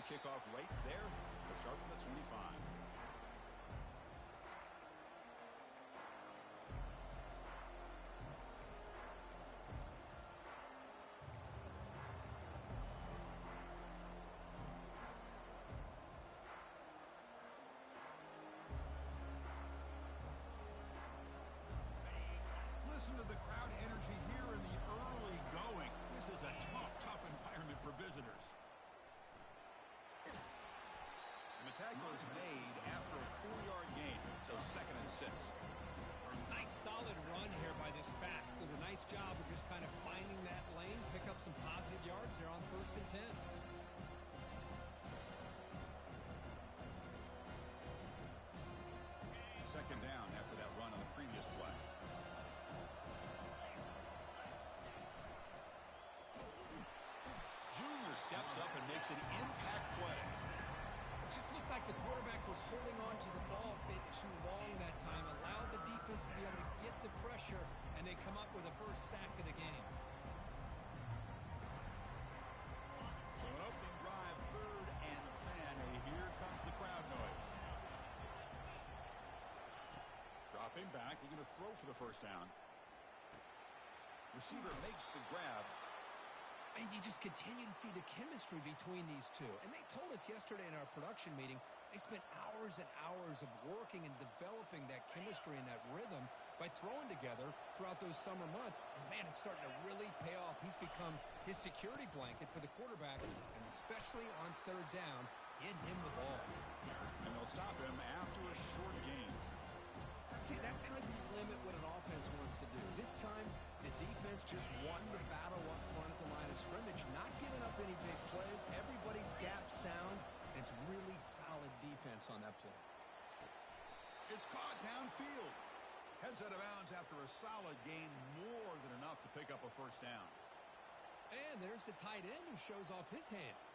kickoff right there to start from the 25. Listen to the crowd energy here in the early going. This is a tough environment for visitors. And the tackle is made after a 4-yard gain, so 2nd and 6. Nice solid run here by this back. Did a nice job of just kind of finding that lane, pick up some positive yards there on 1st and 10. Second down after that run on the previous play. Junior steps up and makes an impact play. It just looked like the quarterback was holding on to the ball a bit too long that time, allowed the defense to be able to get the pressure, and they come up with the first sack of the game. So an opening drive, 3rd and 10. And here comes the crowd noise. Dropping back, he's going to throw for the first down. Receiver makes the grab. And you just continue to see the chemistry between these two. And they told us yesterday in our production meeting, they spent hours and hours of working and developing that chemistry and that rhythm by throwing together throughout those summer months. And, man, it's starting to really pay off. He's become his security blanket for the quarterback, and especially on 3rd down, get him the ball. And they'll stop him after a short gain. See, that's how you limit what an offense wants to do. This time, the defense just won the battle up front at the line of scrimmage, not giving up any big plays. Everybody's gap sound. It's really solid defense on that play. It's caught downfield. Heads out of bounds after a solid gain, more than enough to pick up a first down. And there's the tight end who shows off his hands.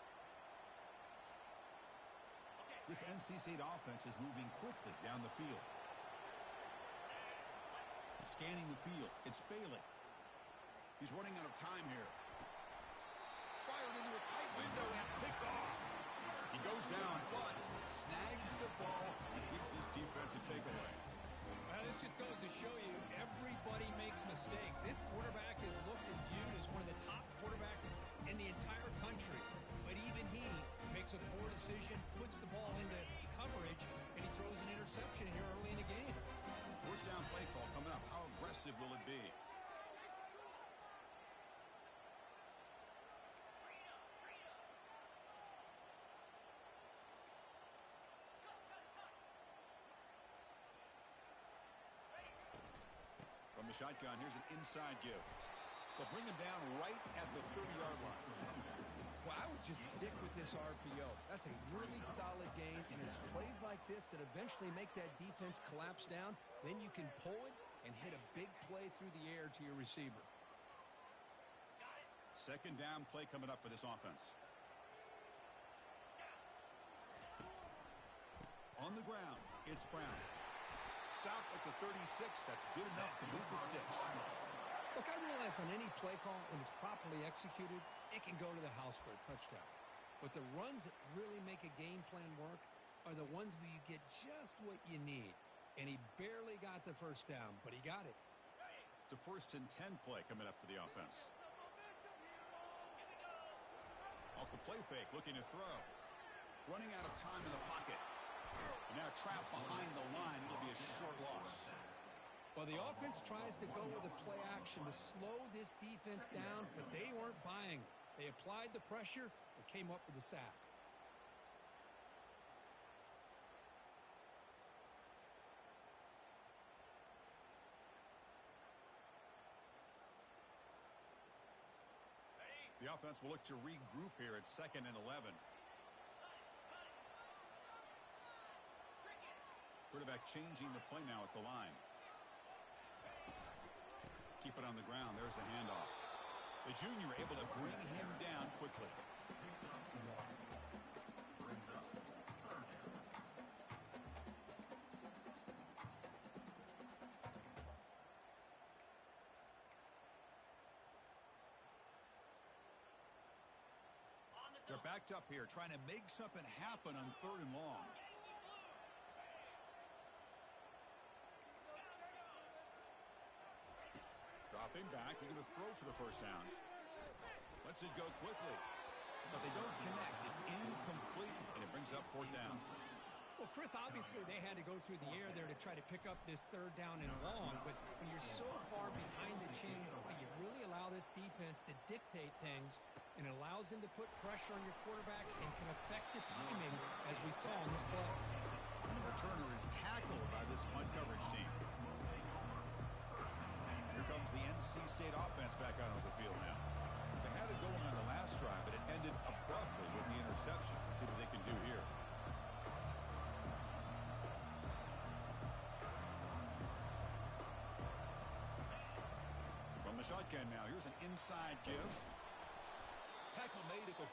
This NC State offense is moving quickly down the field. Scanning the field. It's Bailey. He's running out of time here. Fired into a tight window and picked off. He goes down, but snags the ball and gives this defense a takeaway. Well, this just goes to show you everybody makes mistakes. This quarterback is looked and viewed as one of the top quarterbacks in the entire country. But even he makes a poor decision, puts the ball into coverage, and he throws an interception here early in the game. First down play call coming up. How aggressive will it be? From the shotgun, here's an inside give. They'll bring him down right at the 30-yard line. Well, I would just stick with this RPO. That's a really solid game, and it's plays like this that eventually make that defense collapse down. Then you can pull it and hit a big play through the air to your receiver. Second down play coming up for this offense. On the ground, it's Brown. Stop at the 36. That's good enough to move the sticks. Look, I realize on any play call, when it's properly executed, it can go to the house for a touchdown. But the runs that really make a game plan work are the ones where you get just what you need. And he barely got the first down, but he got it. It's a 1st and 10 play coming up for the offense. Off the play fake, looking to throw. Running out of time in the pocket. And now trapped behind the line. It'll be a short loss. Well, the offense tries to go with a play action to slow this defense down, but they weren't buying it. They applied the pressure and came up with the sack. The offense will look to regroup here at 2nd and 11. Quarterback changing the play now at the line. Keep it on the ground. There's the handoff. The junior able to bring him down quickly. They're backed up here, trying to make something happen on 3rd and long. Dropping back, they're going to throw for the first down. Lets it go quickly. But they don't connect. It's incomplete, and it brings up 4th down. Well, Chris, obviously they had to go through the air there to try to pick up this 3rd down and long, but when you're so far behind the chains, you really allow this defense to dictate things, and it allows them to put pressure on your quarterback and can affect the timing, as we saw in this play. And the returner is tackled by this punt coverage team. Here comes the NC State offense back out on the field now. They had it going on the last drive, but it ended abruptly with the interception. Let's see what they can do here. From the shotgun now, here's an inside give. Tackle made at the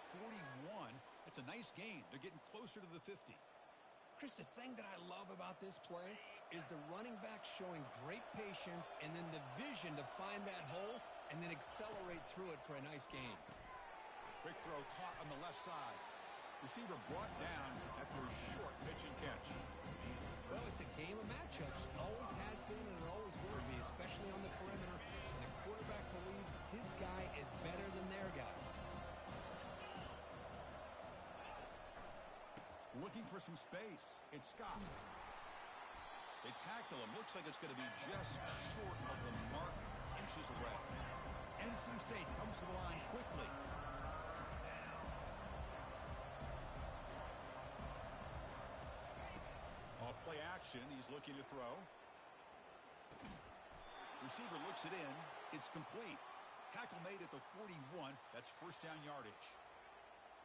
41. It's a nice gain. They're getting closer to the 50. Chris, the thing that I love about this play is the running back showing great patience and then the vision to find that hole and then accelerate through it for a nice gain. Quick throw caught on the left side. Receiver brought down after a short pitch and catch. Well, it's a game of matchups. Always has been and it always will be, especially on the perimeter. And the quarterback believes his guy is better than their guy. Looking for some space. It's Scott. They tackle him. Looks like it's going to be just short of the mark, inches away. NC State comes to the line quickly. Off play action. He's looking to throw. Receiver looks it in. It's complete. Tackle made at the 41. That's 1st down yardage.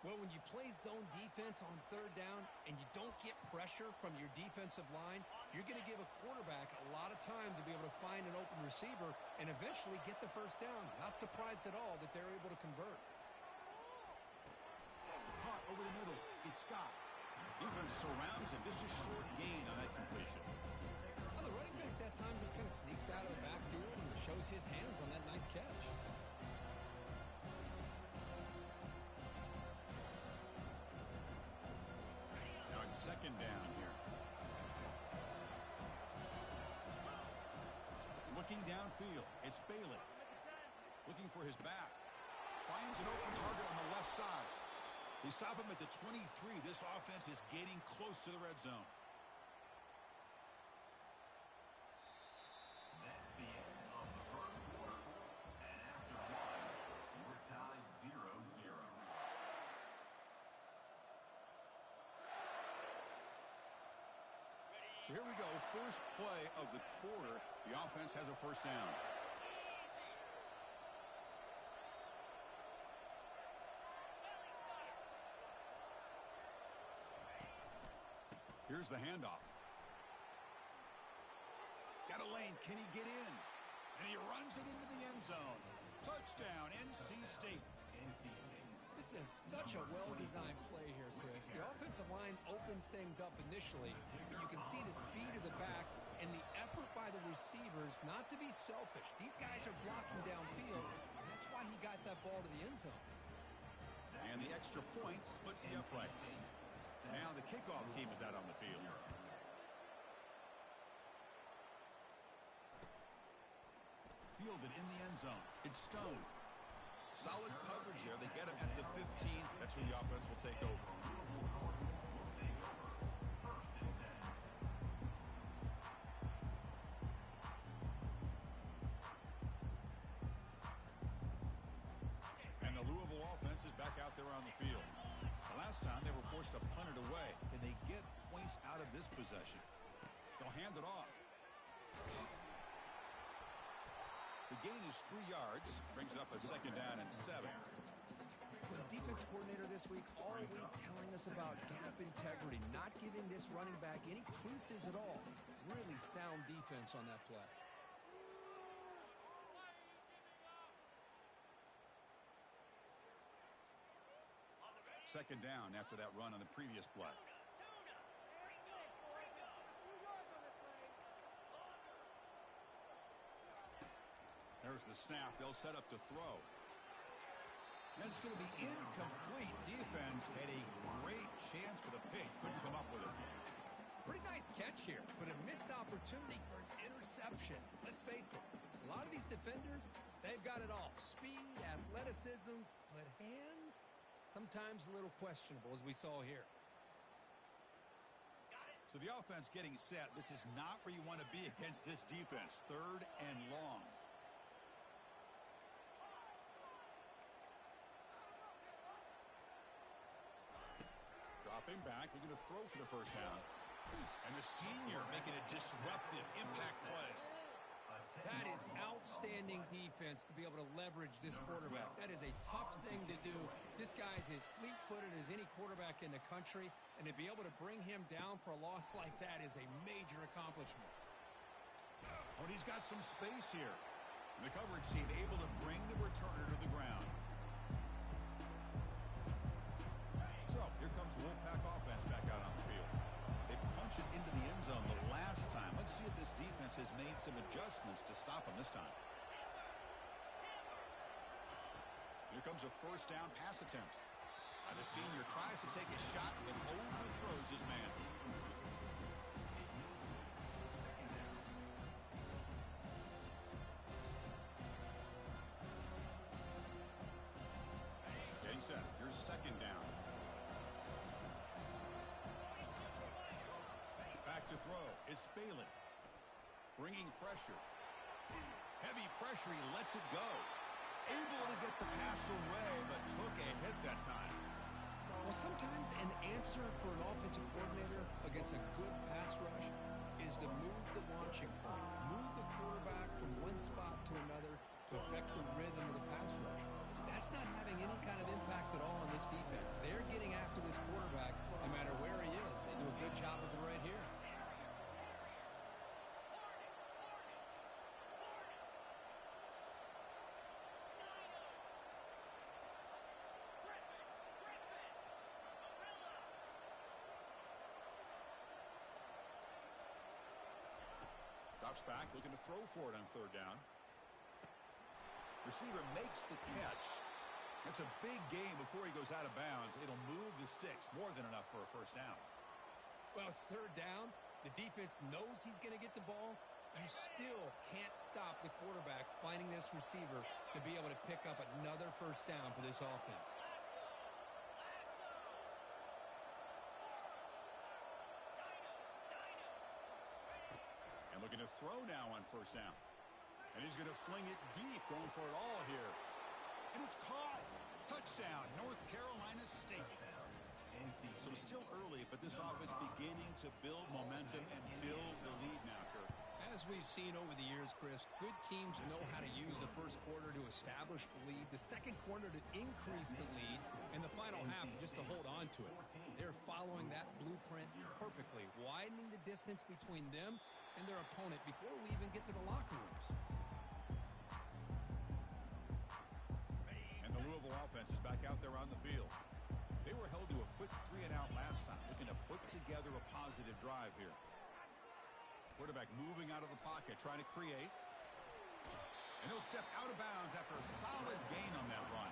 Well, when you play zone defense on 3rd down and you don't get pressure from your defensive line, you're going to give a quarterback a lot of time to be able to find an open receiver and eventually get the 1st down. Not surprised at all that they're able to convert. Caught over the middle. It's Scott. Defense surrounds him. Just a short gain on that completion. Well, the running back that time just kind of sneaks out of the backfield and shows his hands on that nice catch. Now it's 2nd down here. Looking downfield. It's Bailey. Looking for his back. Finds an open target on the left side. They stop him at the 23. This offense is getting close to the red zone. That's the end of the 1st quarter. And after one, we're tied 0-0. So here we go. First play of the quarter. The offense has a 1st down. Here's the handoff. Got a lane. Can he get in? And he runs it into the end zone. Touchdown, NC State. This is such a well-designed play here, Chris. The offensive line opens things up initially, but you can see the speed of the back and the effort by the receivers not to be selfish. These guys are blocking downfield. That's why he got that ball to the end zone. And the extra point splits the uprights. Now the kickoff team is out on the field. Fielded in the end zone. It's Stone. Solid coverage there. They get him at the 15. That's where the offense will take over. And the Louisville offense is back out there on the field. The last time they were forced to punt it away. Can they get points out of this possession? They'll hand it off. The gain is 3 yards. Brings up a 2nd down and 7. Well, the defensive coordinator this week already telling us about gap integrity, not giving this running back any creases at all. Really sound defense on that play. Second down after that run on the previous play. There's the snap. They'll set up to throw. That's going to be incomplete. Defense had a great chance for the pick. Couldn't come up with it. Pretty nice catch here, but a missed opportunity for an interception. Let's face it, a lot of these defenders, they've got it all. Speed, athleticism, but hands, sometimes a little questionable, as we saw here. So the offense getting set. This is not where you want to be against this defense. 3rd and long. Dropping back, looking to throw for the first down. And the senior making a disruptive impact play. That is outstanding defense to be able to leverage this quarterback. That is a tough thing to do. This guy's as fleet-footed as any quarterback in the country, and to be able to bring him down for a loss like that is a major accomplishment. Oh, and he's got some space here. And the coverage team able to bring the returner to the ground. So, here comes the Wolfpack offense back out on the field. They punch it into the end zone the last time. Let's see if this defense has made some adjustments to stop them this time. Here comes a first down pass attempt. The senior tries to take a shot but overthrows his man. Getting set. Here's second down. Back to throw. It's Bailey. Bringing pressure. Heavy pressure. He lets it go. Able to get the pass away, but took a hit that time. Well, sometimes an answer for an offensive coordinator against a good pass rush is to move the launching point, move the quarterback from one spot to another to affect the rhythm of the pass rush. That's not having any kind of impact at all on this defense. They're getting after this quarterback no matter where he is. They do a good job of it right here. Drops back, looking to throw for it on third down. Receiver makes the catch. That's a big gain before he goes out of bounds. It'll move the sticks, more than enough for a first down. Well, it's third down. The defense knows he's going to get the ball. You still can't stop the quarterback finding this receiver to be able to pick up another first down for this offense. Looking to throw now on first down. And he's going to fling it deep, going for it all here. And it's caught. Touchdown, North Carolina State. So still early, but this offense beginning to build momentum and build the lead now, Kirk. As we've seen over the years, Chris, good teams know how to use the first quarter to establish the lead, the second quarter to increase the lead, and the final half just to hold on to it. They're following that blueprint perfectly, widening the distance between them and their opponent before we even get to the locker rooms. And the Louisville offense is back out there on the field. They were held to a quick 3-and-out last time, looking to put together a positive drive here. Quarterback moving out of the pocket, trying to create. And he'll step out of bounds after a solid gain on that run.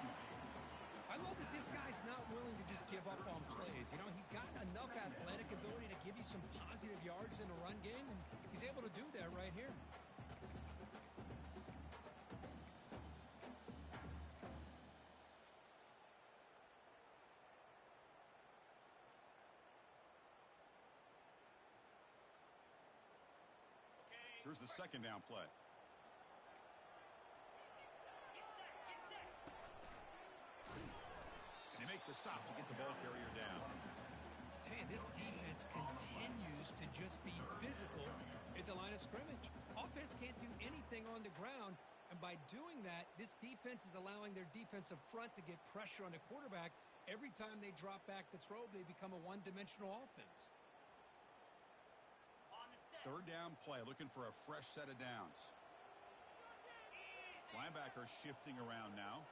I love that this guy's not willing to just give up on plays. You know, he's got enough athletic ability to give you some positive yards in the run game, and he's able to do that right here. Here's the second down play. And they make the stop to get the ball carrier down. Tell you, this defense continues to just be physical at the line of scrimmage. Offense can't do anything on the ground, and by doing that, this defense is allowing their defensive front to get pressure on the quarterback. Every time they drop back to throw, they become a one-dimensional offense. Third down play, looking for a fresh set of downs. Linebacker shifting around now.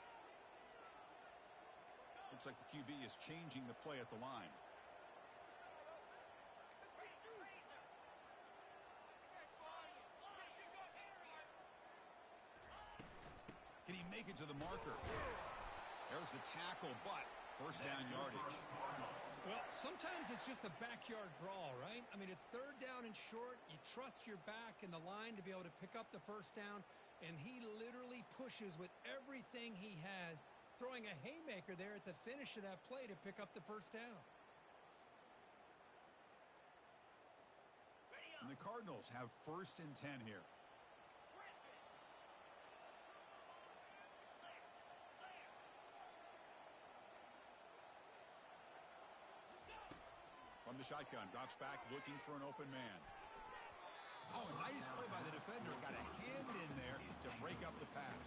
Looks like the QB is changing the play at the line. Can he make it to the marker? There's the tackle, but first down yardage. Well, sometimes it's just a backyard brawl, right? I mean, it's third down and short. You trust your back and the line to be able to pick up the first down, and he literally pushes with everything he has, throwing a haymaker there at the finish of that play to pick up the first down. And the Cardinals have first and 10 here. From the shotgun, drops back, looking for an open man. Oh, nice play by the defender. Got a hand in there to break up the pass.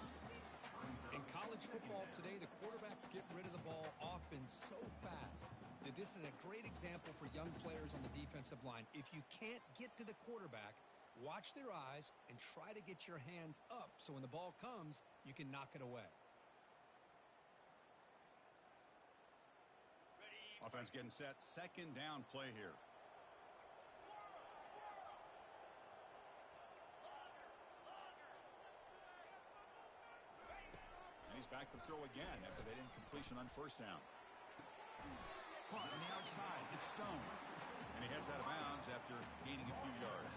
In college football today, the quarterbacks get rid of the ball often so fast that this is a great example for young players on the defensive line. If you can't get to the quarterback, watch their eyes and try to get your hands up so when the ball comes, you can knock it away. Offense getting set. Second down play here. And he's back to throw again after that incompletion on first down. Caught on the outside. It's Stone. And he heads out of bounds after gaining a few yards.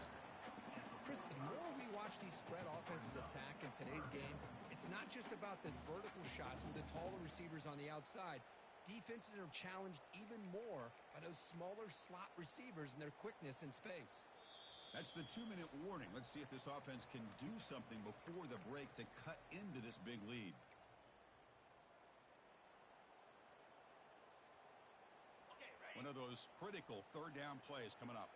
Chris, the more we watch these spread offenses attack in today's game, it's not just about the vertical shots with the taller receivers on the outside. Defenses are challenged even more by those smaller slot receivers and their quickness in space. That's the 2-minute warning. Let's see if this offense can do something before the break to cut into this big lead. One of those critical third down plays coming up.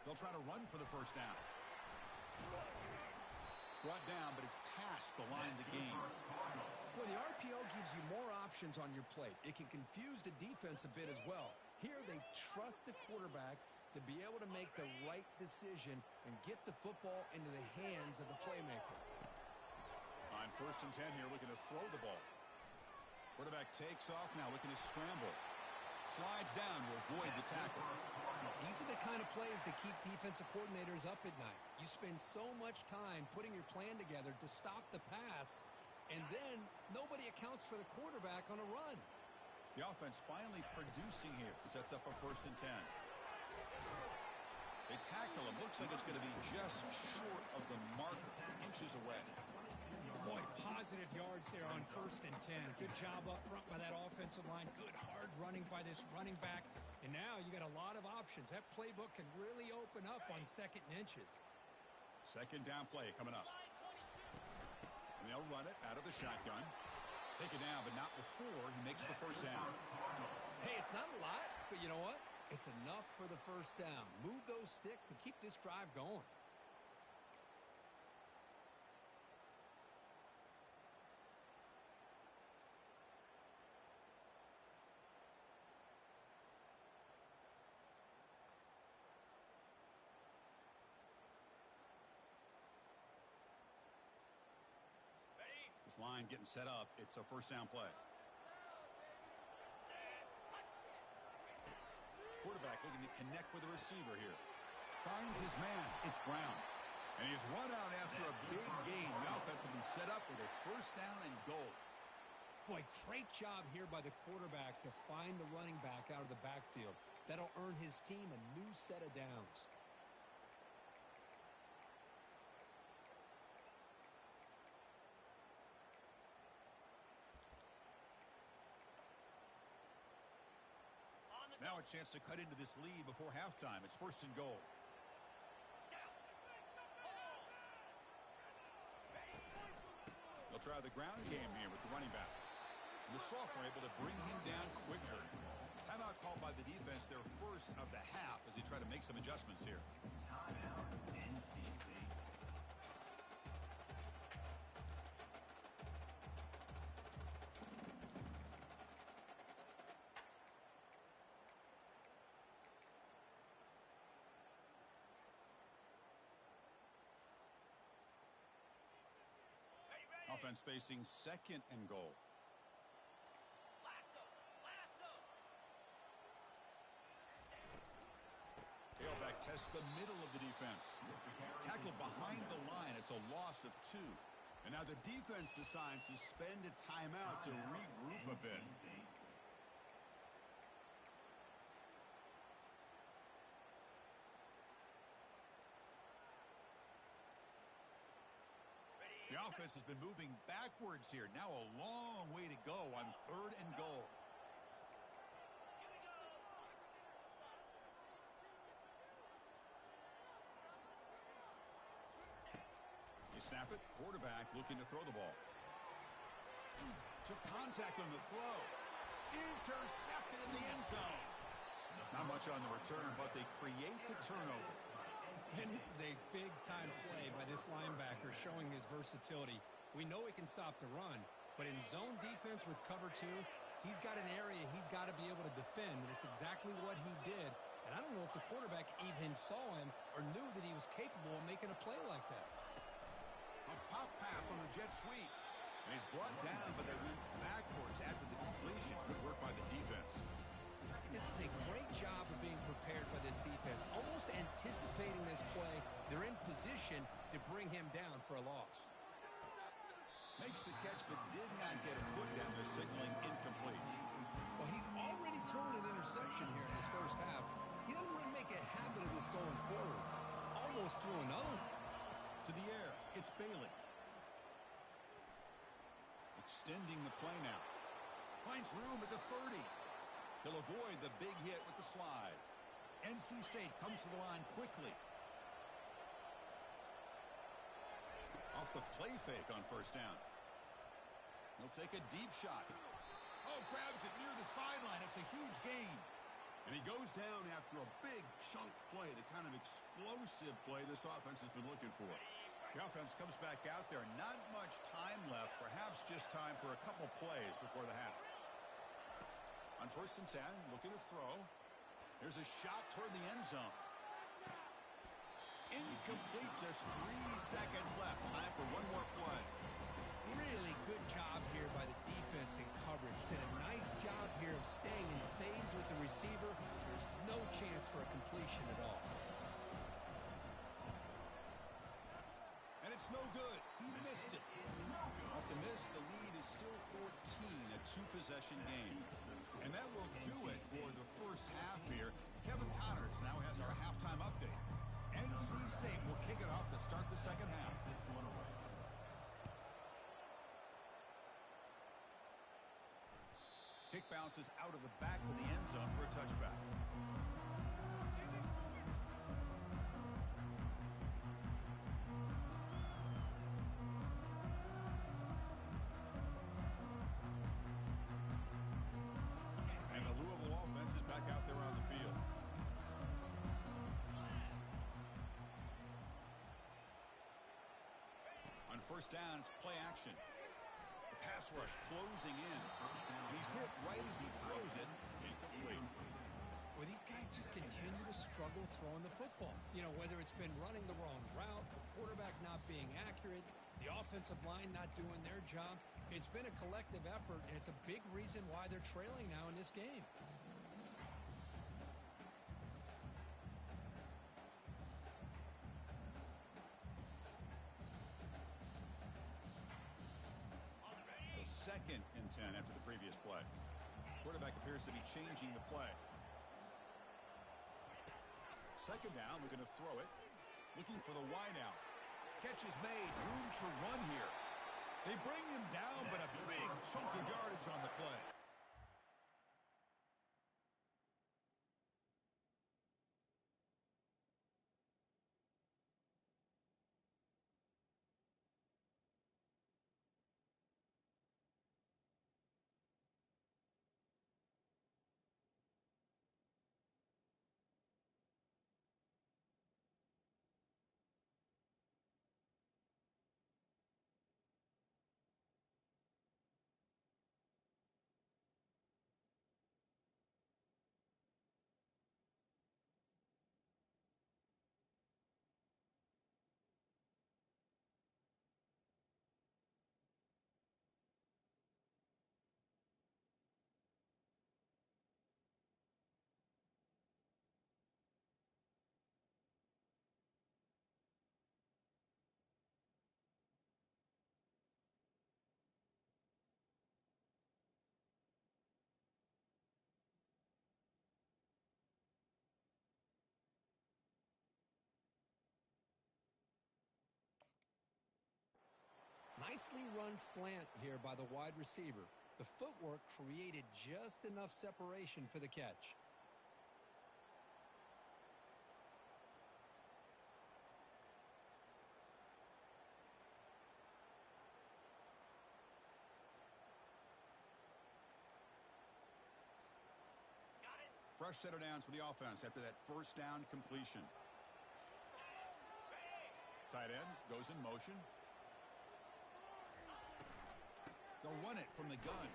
They'll try to run for the first down. Brought down, but it's past the line of the game. Well, the RPO gives you more options on your plate. It can confuse the defense a bit as well. Here, they trust the quarterback to be able to make the right decision and get the football into the hands of the playmaker. On first and 10 here, looking to throw the ball. Quarterback takes off now, looking to scramble. Slides down to avoid the tackle. These are the kind of plays that keep defensive coordinators up at night. You spend so much time putting your plan together to stop the pass, and then nobody accounts for the quarterback on a run. The offense finally producing here. Sets up a first and 10. They tackle him. Looks like it's going to be just short of the marker, inches away. Boy, positive yards there on first and 10. Good job up front by that offensive line. Good hard running by this running back. And now you got a lot of options. That playbook can really open up on second and inches. Second down play coming up. And they'll run it out of the shotgun. Take it down, but not before he makes the first down. Hey, it's not a lot, but you know what? It's enough for the first down. Move those sticks and keep this drive going. This line getting set up. It's a first down play. Quarterback looking to connect with the receiver here. Finds his man. It's Brown. And he's run out after a big gain. The offense will be set up with a first down and goal. Boy, great job here by the quarterback to find the running back out of the backfield. That'll earn his team a new set of downs. Now a chance to cut into this lead before halftime. It's first and goal. They'll try the ground game here with the running back. And the sophomore able to bring him down quicker. Timeout called by the defense, their first of the half, as they try to make some adjustments here. Timeout, NC State. Offense facing second and goal. Tailback tests the middle of the defense. Tackled behind the line. It's a loss of 2. And now the defense decides to spend a timeout to regroup a bit. The offense has been moving backwards here. Now a long way to go on 3rd and goal. You snap it. Quarterback looking to throw the ball. Took contact on the throw. Intercepted in the end zone. Not much on the return, but they create the turnover. And this is a big-time play by this linebacker showing his versatility. We know he can stop the run, but in zone defense with cover 2, he's got an area he's got to be able to defend, and it's exactly what he did. And I don't know if the quarterback even saw him or knew that he was capable of making a play like that. A pop pass on the jet sweep. And he's brought down, but they went backwards after the completion. Good work by the defense. This is a great job of being prepared by this defense, almost anticipating this play. They're in position to bring him down for a loss. Makes the catch, but did not get a foot down there, signaling incomplete. Well, he's already thrown an interception here in this first half. He doesn't really make a habit of this going forward. Almost threw another one. To the air, it's Bailey. Extending the play now. Finds room at the 30. He'll avoid the big hit with the slide. NC State comes to the line quickly. Off the play fake on 1st down. He'll take a deep shot. Oh, grabs it near the sideline. It's a huge gain. And he goes down after a big chunk play, the kind of explosive play this offense has been looking for. The offense comes back out there. Not much time left. Perhaps just time for a couple plays before the half. On 1st and 10, looking to throw. There's a shot toward the end zone. Incomplete, just 3 seconds left. Time for one more play. Really good job here by the defense in coverage. Did a nice job here of staying in phase with the receiver. There's no chance for a completion at all. And it's no good. He missed it. Off the miss, the lead is still 14, a 2-possession game. And that will do it for the first half here. Kevin Connors now has our halftime update. NC State will kick it off to start the second half. Kick bounces out of the back of the end zone for a touchback. And the Louisville offense is back out there on the field. On 1st down, it's play action. The pass rush closing in. He's hit right as he throws it. Incomplete. Well, these guys just continue to struggle throwing the football. You know, whether it's been running the wrong route, the quarterback not being accurate, the offensive line not doing their job. It's been a collective effort, and it's a big reason why they're trailing now in this game. So 2nd and 10 after the previous play. Quarterback appears to be changing the play. 2nd down, we're going to throw it. Looking for the wide out. Catch is made. Room to run here. They bring him down, but a big chunk of yardage on the play. Nicely run slant here by the wide receiver. The footwork created just enough separation for the catch. Fresh set of downs for the offense after that first down completion. Tight end goes in motion. They'll run it from the gun.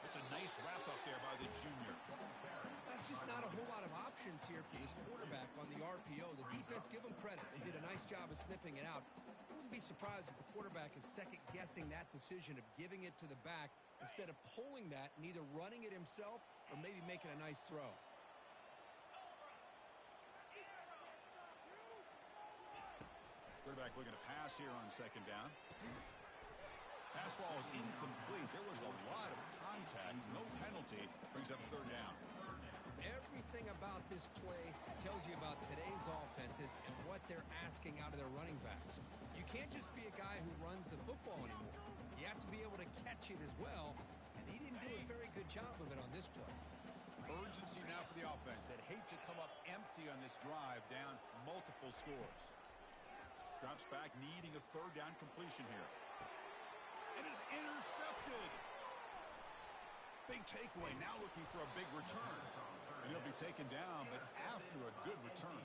It's a nice wrap up there by the junior. That's just not a whole lot of options here for this quarterback on the RPO. The defense, give them credit. They did a nice job of sniffing it out. I wouldn't be surprised if the quarterback is second-guessing that decision of giving it to the back instead of pulling that and either running it himself or maybe making a nice throw. Quarterback looking to pass here on second down. Pass ball is incomplete. There was a lot of contact. No penalty. Brings up third down. Everything about this play tells you about today's offenses and what they're asking out of their running backs. You can't just be a guy who runs the football anymore. You have to be able to catch it as well, and he didn't do a very good job of it on this play. Urgency now for the offense that hate to come up empty on this drive, down multiple scores. Drops back, needing a third down completion here. It is intercepted. Big takeaway, now looking for a big return. And he'll be taken down, but after a good return.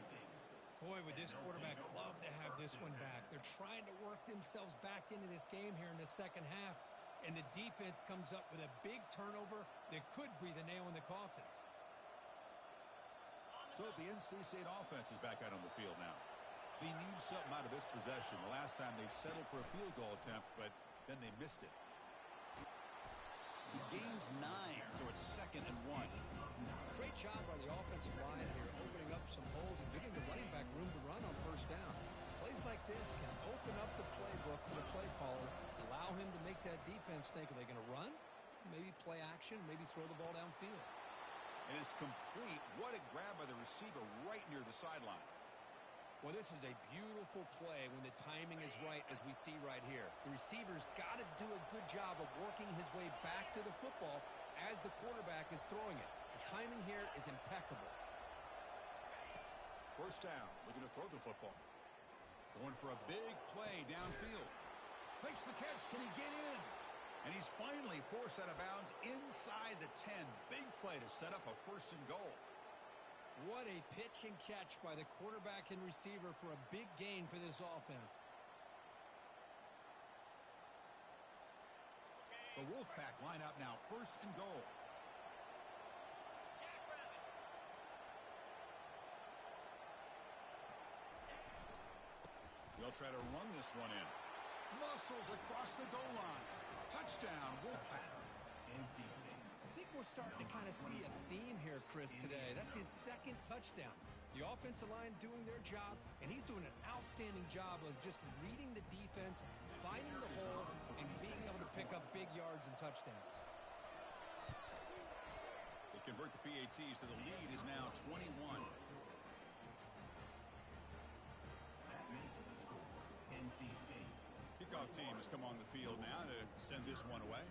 Boy, would this quarterback love to have this one back. They're trying to work themselves back into this game here in the second half, and the defense comes up with a big turnover that could breathe a nail in the coffin. So the NC State offense is back out on the field now. They need something out of this possession. The last time they settled for a field goal attempt, but then they missed it. He gains 9, so it's 2nd and 1. Great job by the offensive line here, opening up some holes and giving the running back room to run on first down. Plays like this can open up the playbook for the play caller, allow him to make that defense think, are they going to run? Maybe play action, maybe throw the ball downfield. And it's complete. What a grab by the receiver right near the sideline. Well, this is a beautiful play when the timing is right, as we see right here. The receiver's got to do a good job of working his way back to the football as the quarterback is throwing it. The timing here is impeccable. First down, looking to throw the football. Going for a big play downfield. Makes the catch. Can he get in? And he's finally forced out of bounds inside the 10. Big play to set up a 1st and goal. What a pitch and catch by the quarterback and receiver for a big gain for this offense. The Wolfpack line up now, 1st and goal. They'll try to run this one in. Muscles across the goal line. Touchdown, Wolfpack. I think we're starting to kind of see a theme here, Chris, today. That's his 2nd touchdown. The offensive line doing their job, and he's doing an outstanding job of just reading the defense, finding the hole, and being able to pick up big yards and touchdowns. They convert the PAT, so the lead is now 21. That makes the score. NC State. Kickoff team has come on the field now to send this one away.